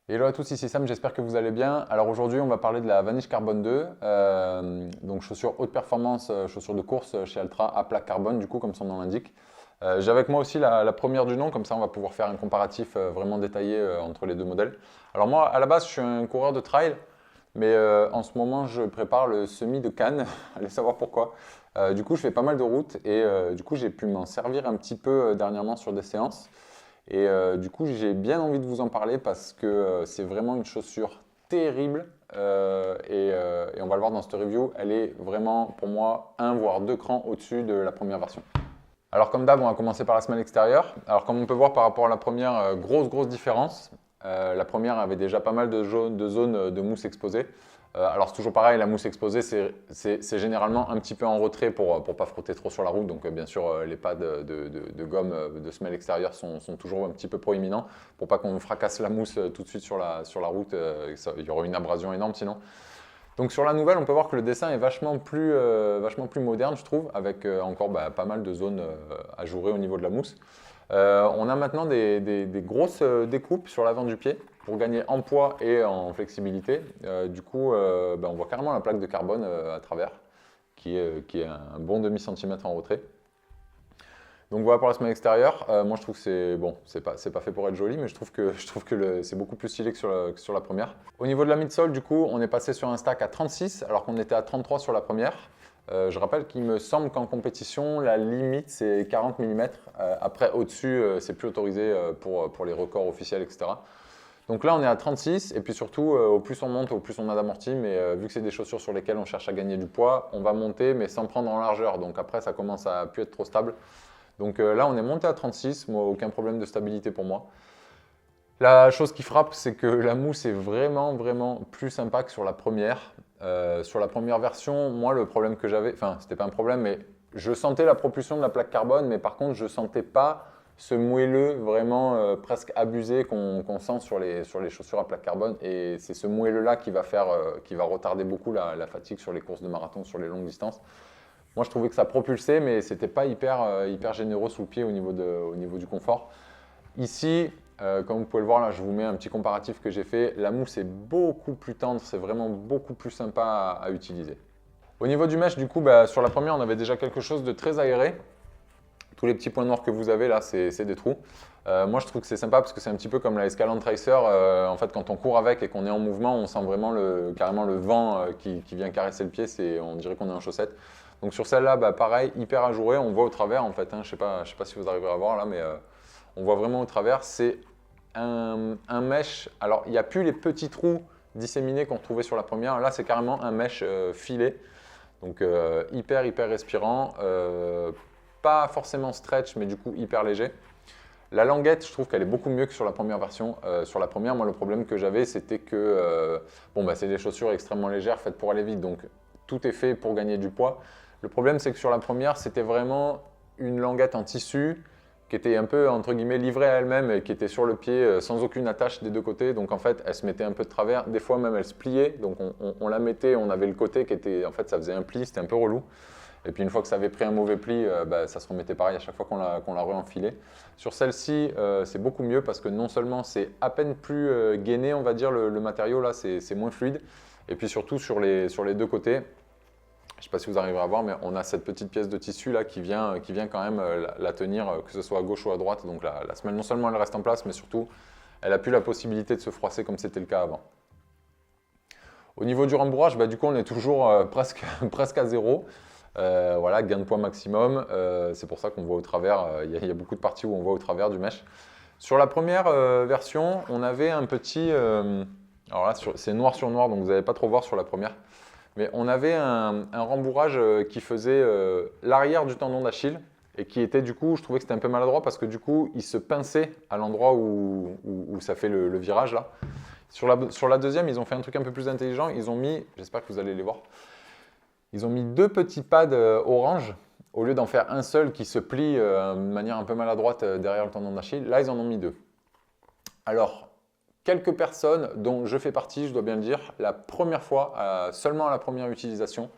Hello à tous, ici Sam, j'espère que vous allez bien. Alors aujourd'hui, on va parler de la Vanish Carbone 2, donc chaussures haute performance, chaussures de course chez Altra à plaque carbone, du coup, comme son nom l'indique. J'ai avec moi aussi la première du nom, comme ça on va pouvoir faire un comparatif vraiment détaillé entre les deux modèles. Alors moi, à la base, je suis un coureur de trail, mais en ce moment, je prépare le semi de Cannes, allez savoir pourquoi. Du coup, je fais pas mal de routes et du coup, j'ai pu m'en servir un petit peu dernièrement sur des séances. Et du coup, j'ai bien envie de vous en parler parce que c'est vraiment une chaussure terrible. Et on va le voir dans cette review. Elle est vraiment, pour moi, un voire deux crans au-dessus de la première version. Alors comme d'hab, on va commencer par la semelle extérieure. Alors comme on peut voir par rapport à la première, grosse différence. La première avait déjà pas mal de zones de mousse exposées. Alors c'est toujours pareil, la mousse exposée, c'est généralement un petit peu en retrait pour ne pas frotter trop sur la route. Donc bien sûr, les pads de gomme de semelle extérieure sont toujours un petit peu proéminents pour pas qu'on fracasse la mousse tout de suite sur la route. Il y aura une abrasion énorme sinon. Donc sur la nouvelle, on peut voir que le dessin est vachement plus moderne, je trouve, avec encore pas mal de zones ajourées au niveau de la mousse. On a maintenant des grosses découpes sur l'avant du pied pour gagner en poids et en flexibilité. Du coup, on voit carrément la plaque de carbone à travers, qui est un bon demi-centimètre en retrait. Donc voilà pour la semelle extérieure. Moi je trouve que c'est pas fait pour être joli, mais je trouve que c'est beaucoup plus stylé que sur la première. Au niveau de la midsole, du coup, on est passé sur un stack à 36 alors qu'on était à 33 sur la première. Je rappelle qu'il me semble qu'en compétition, la limite c'est 40 mm. Après, au-dessus, c'est plus autorisé pour les records officiels, etc. Donc là, on est à 36 et puis surtout, au plus on monte, au plus on a d'amorti. Mais vu que c'est des chaussures sur lesquelles on cherche à gagner du poids, on va monter mais sans prendre en largeur. Donc après, ça commence à plus être trop stable. Donc là, on est monté à 36, moi, aucun problème de stabilité pour moi. La chose qui frappe, c'est que la mousse est vraiment plus sympa que sur la première. Sur la première version, moi, le problème que j'avais, enfin, c'était pas un problème, mais je sentais la propulsion de la plaque carbone, mais par contre, je sentais pas ce moelleux vraiment presque abusé qu'on sent sur les chaussures à plaque carbone. Et c'est ce moelleux-là qui va retarder beaucoup la fatigue sur les courses de marathon, sur les longues distances. Moi, je trouvais que ça propulsait, mais c'était pas hyper généreux sous le pied au niveau du confort. Ici, comme vous pouvez le voir, là, je vous mets un petit comparatif que j'ai fait. La mousse est beaucoup plus tendre, c'est vraiment beaucoup plus sympa à utiliser. Au niveau du mesh, du coup, sur la première, on avait déjà quelque chose de très aéré. Tous les petits points noirs que vous avez là, c'est des trous. Moi, je trouve que c'est sympa parce que c'est un petit peu comme la Escalante Tracer. En fait, quand on court avec et qu'on est en mouvement, on sent vraiment carrément le vent qui vient caresser le pied. On dirait qu'on est en chaussette. Donc sur celle-là, pareil, hyper ajouré. On voit au travers en fait. Hein, je sais pas si vous arriverez à voir là, mais on voit vraiment au travers. C'est un mesh. Alors, il n'y a plus les petits trous disséminés qu'on retrouvait sur la première. Là, c'est carrément un mesh filé. Donc hyper respirant. Pas forcément stretch, mais du coup hyper léger. La languette, je trouve qu'elle est beaucoup mieux que sur la première version. Sur la première, moi, le problème que j'avais, c'était que c'est des chaussures extrêmement légères faites pour aller vite. Donc, tout est fait pour gagner du poids. Le problème, c'est que sur la première, c'était vraiment une languette en tissu qui était un peu, entre guillemets, livrée à elle-même et qui était sur le pied sans aucune attache des deux côtés. Donc, en fait, elle se mettait un peu de travers. Des fois, même, elle se pliait. Donc, on la mettait, on avait le côté qui était, en fait, ça faisait un pli, c'était un peu relou. Et puis une fois que ça avait pris un mauvais pli, ça se remettait pareil à chaque fois qu'on l'a re-enfilé. Sur celle-ci, c'est beaucoup mieux parce que non seulement c'est à peine plus gainé, on va dire, le matériau, là, c'est moins fluide. Et puis surtout sur les deux côtés, je ne sais pas si vous arriverez à voir, mais on a cette petite pièce de tissu là qui vient quand même la tenir, que ce soit à gauche ou à droite. Donc la semelle, non seulement elle reste en place, mais surtout, elle n'a plus la possibilité de se froisser comme c'était le cas avant. Au niveau du rembourrage, du coup, on est toujours presque à zéro. Voilà, gain de poids maximum. C'est pour ça qu'on voit au travers. Il y a beaucoup de parties où on voit au travers du mesh. Sur la première version, on avait un petit. Alors là, c'est noir sur noir, donc vous n'allez pas trop voir sur la première. Mais on avait un rembourrage qui faisait l'arrière du tendon d'Achille et qui était du coup, je trouvais que c'était un peu maladroit parce que du coup, il se pinçait à l'endroit où ça fait le virage là. Sur la deuxième, ils ont fait un truc un peu plus intelligent. Ils ont mis, j'espère que vous allez les voir, ils ont mis deux petits pads orange au lieu d'en faire un seul qui se plie de manière un peu maladroite derrière le tendon d'Achille. Là, ils en ont mis deux. Alors, quelques personnes, dont je fais partie, je dois bien le dire, la première fois, seulement à la première utilisation,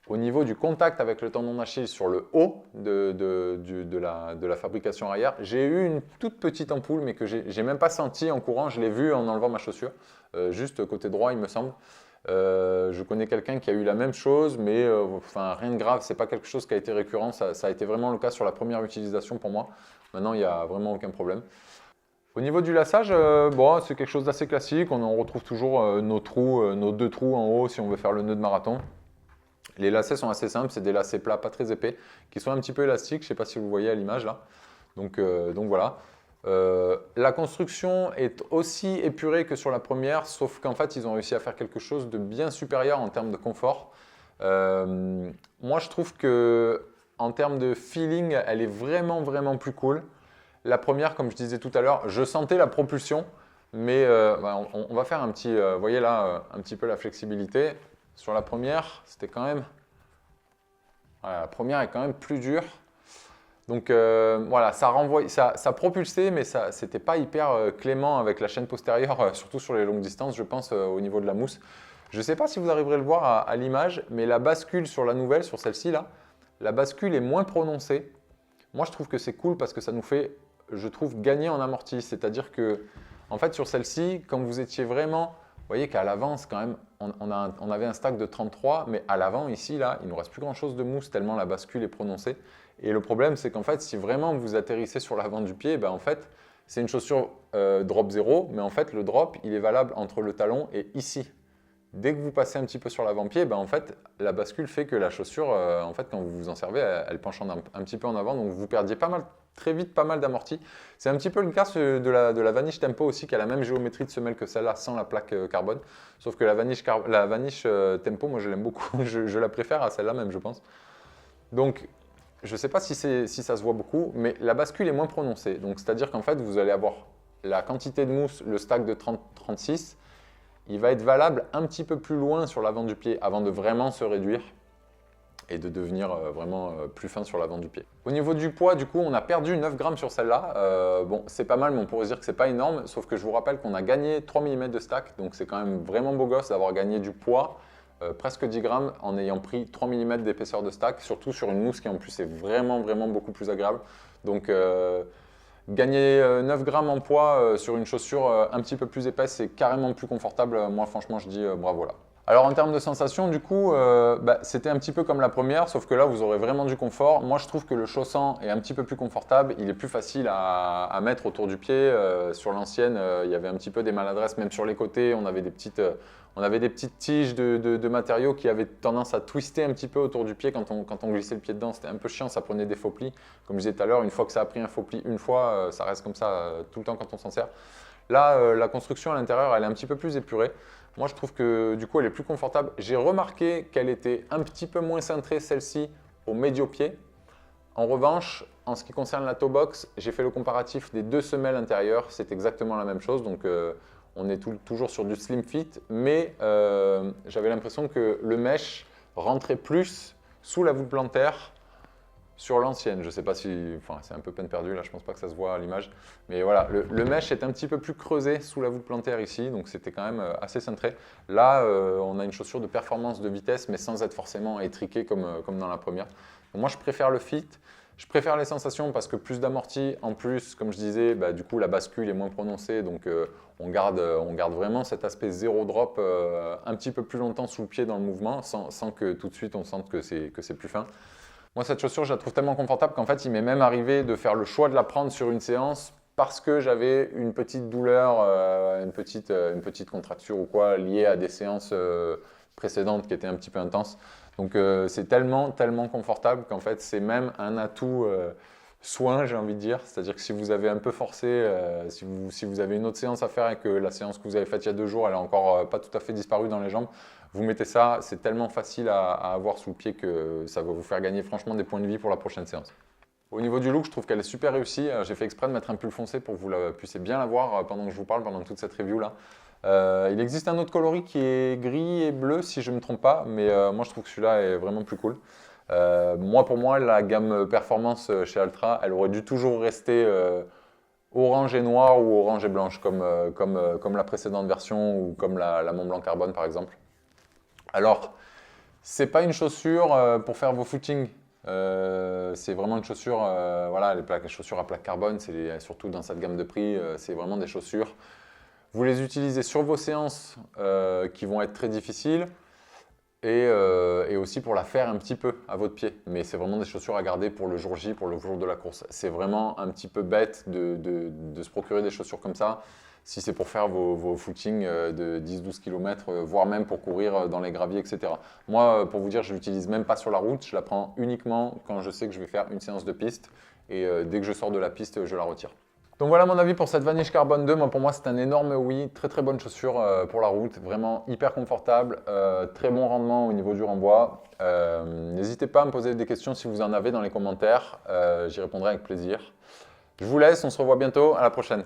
Au niveau du contact avec le tendon d'Achille sur le haut de la fabrication arrière, j'ai eu une toute petite ampoule, mais que j'ai même pas senti en courant, je l'ai vu en enlevant ma chaussure, juste côté droit il me semble. Je connais quelqu'un qui a eu la même chose, mais enfin, rien de grave, c'est pas quelque chose qui a été récurrent, ça a été vraiment le cas sur la première utilisation pour moi. Maintenant il n'y a vraiment aucun problème. Au niveau du laçage, bon, c'est quelque chose d'assez classique, on retrouve toujours nos trous, nos 2 trous en haut si on veut faire le nœud de marathon. Les lacets sont assez simples, c'est des lacets plats, pas très épais, qui sont un petit peu élastiques, je ne sais pas si vous voyez à l'image là. Donc voilà. La construction est aussi épurée que sur la première, sauf qu'en fait ils ont réussi à faire quelque chose de bien supérieur en termes de confort. Moi je trouve que en termes de feeling, elle est vraiment plus cool. La première, comme je disais tout à l'heure, je sentais la propulsion, mais on va faire un petit, vous voyez là, un petit peu la flexibilité. Sur la première, c'était quand même, voilà, la première est quand même plus dure. Donc voilà, ça propulsait, mais ça c'était pas hyper clément avec la chaîne postérieure, surtout sur les longues distances, je pense, au niveau de la mousse. Je ne sais pas si vous arriverez à le voir à l'image, mais la bascule sur la nouvelle, sur celle-ci là, la bascule est moins prononcée. Moi, je trouve que c'est cool parce que ça nous fait, je trouve, gagner en amorti. C'est-à-dire que, en fait, sur celle-ci, quand vous étiez vraiment, vous voyez qu'à l'avant, quand même, on avait un stack de 33, mais à l'avant, ici, là, il ne nous reste plus grand-chose de mousse tellement la bascule est prononcée. Et le problème, c'est qu'en fait, si vraiment vous atterrissez sur l'avant du pied, ben, en fait, c'est une chaussure drop 0, mais en fait, le drop, il est valable entre le talon et ici. Dès que vous passez un petit peu sur l'avant-pied, ben en fait, la bascule fait que la chaussure, en fait, quand vous vous en servez, elle penche un petit peu en avant, donc vous perdiez très vite pas mal d'amorti. C'est un petit peu le cas de la Vanish Tempo aussi, qui a la même géométrie de semelle que celle-là, sans la plaque carbone. Sauf que la Vanish Tempo, moi je l'aime beaucoup, je la préfère à celle-là même, je pense. Donc, je ne sais pas si ça se voit beaucoup, mais la bascule est moins prononcée. Donc, c'est-à-dire qu'en fait, vous allez avoir la quantité de mousse, le stack de 30-36, il va être valable un petit peu plus loin sur l'avant du pied avant de vraiment se réduire et de devenir vraiment plus fin sur l'avant du pied. Au niveau du poids, du coup, on a perdu 9 grammes sur celle-là. Bon, c'est pas mal, mais on pourrait dire que c'est pas énorme, sauf que je vous rappelle qu'on a gagné 3 mm de stack, donc c'est quand même vraiment beau gosse d'avoir gagné du poids, presque 10 grammes, en ayant pris 3 mm d'épaisseur de stack, surtout sur une mousse qui en plus est vraiment beaucoup plus agréable. Donc gagner 9 grammes en poids sur une chaussure un petit peu plus épaisse, c'est carrément plus confortable. Moi, franchement, je dis bravo là. Alors, en termes de sensation, du coup, c'était un petit peu comme la première, sauf que là, vous aurez vraiment du confort. Moi, je trouve que le chaussant est un petit peu plus confortable. Il est plus facile à mettre autour du pied. Sur l'ancienne, il y avait un petit peu des maladresses, même sur les côtés. On avait des petites tiges de matériaux qui avaient tendance à twister un petit peu autour du pied quand on glissait le pied dedans. C'était un peu chiant, ça prenait des faux plis. Comme je disais tout à l'heure, une fois que ça a pris un faux pli une fois, ça reste comme ça tout le temps quand on s'en sert. Là, la construction à l'intérieur, elle est un petit peu plus épurée. Moi, je trouve que du coup, elle est plus confortable. J'ai remarqué qu'elle était un petit peu moins cintrée, celle-ci, au médio-pied. En revanche, en ce qui concerne la toe box, j'ai fait le comparatif des 2 semelles intérieures. C'est exactement la même chose. Donc, on est toujours sur du slim fit. Mais j'avais l'impression que le mesh rentrait plus sous la voûte plantaire sur l'ancienne. Je ne sais pas si, enfin, c'est un peu peine perdue là, je ne pense pas que ça se voit à l'image. Mais voilà, le mesh est un petit peu plus creusé sous la voûte plantaire ici, donc c'était quand même assez cintré. Là, on a une chaussure de performance de vitesse, mais sans être forcément étriquée comme dans la première. Donc moi, je préfère le fit. Je préfère les sensations parce que plus d'amorti, en plus, comme je disais, bah, du coup, la bascule est moins prononcée, donc on garde vraiment cet aspect zéro drop un petit peu plus longtemps sous le pied dans le mouvement, sans que tout de suite on sente que c'est plus fin. Moi, cette chaussure, je la trouve tellement confortable qu'en fait, il m'est même arrivé de faire le choix de la prendre sur une séance parce que j'avais une petite douleur, une petite contracture ou quoi, liée à des séances précédentes qui étaient un petit peu intenses. Donc, c'est tellement confortable qu'en fait, c'est même un atout soin, j'ai envie de dire. C'est-à-dire que si vous avez un peu forcé, si vous avez une autre séance à faire et que la séance que vous avez faite il y a 2 jours, elle n'a encore pas tout à fait disparu dans les jambes, vous mettez ça, c'est tellement facile à avoir sous le pied que ça va vous faire gagner franchement des points de vie pour la prochaine séance. Au niveau du look, je trouve qu'elle est super réussie. J'ai fait exprès de mettre un pull foncé pour que vous puissiez bien la voir pendant que je vous parle, pendant toute cette review là. Il existe un autre coloris qui est gris et bleu si je ne me trompe pas, mais moi je trouve que celui-là est vraiment plus cool. Pour moi, la gamme performance chez Altra, elle aurait dû toujours rester orange et noir ou orange et blanche comme la précédente version ou comme la Mont Blanc Carbone par exemple. Alors, C'est pas une chaussure pour faire vos footings. C'est vraiment une chaussure, voilà, les chaussures à plaque carbone, surtout dans cette gamme de prix, c'est vraiment des chaussures. Vous les utilisez sur vos séances qui vont être très difficiles et aussi pour la faire un petit peu à votre pied. Mais c'est vraiment des chaussures à garder pour le jour J, pour le jour de la course. C'est vraiment un petit peu bête de se procurer des chaussures comme ça si c'est pour faire vos footings de 10-12 km, voire même pour courir dans les graviers, etc. Moi, pour vous dire, je ne l'utilise même pas sur la route. Je la prends uniquement quand je sais que je vais faire une séance de piste. Et dès que je sors de la piste, je la retire. Donc voilà mon avis pour cette Vanish Carbon 2. Moi, pour moi, c'est un énorme oui. Très très bonne chaussure pour la route. Vraiment hyper confortable. Très bon rendement au niveau du renvoi. N'hésitez pas à me poser des questions si vous en avez dans les commentaires. J'y répondrai avec plaisir. Je vous laisse. On se revoit bientôt. À la prochaine.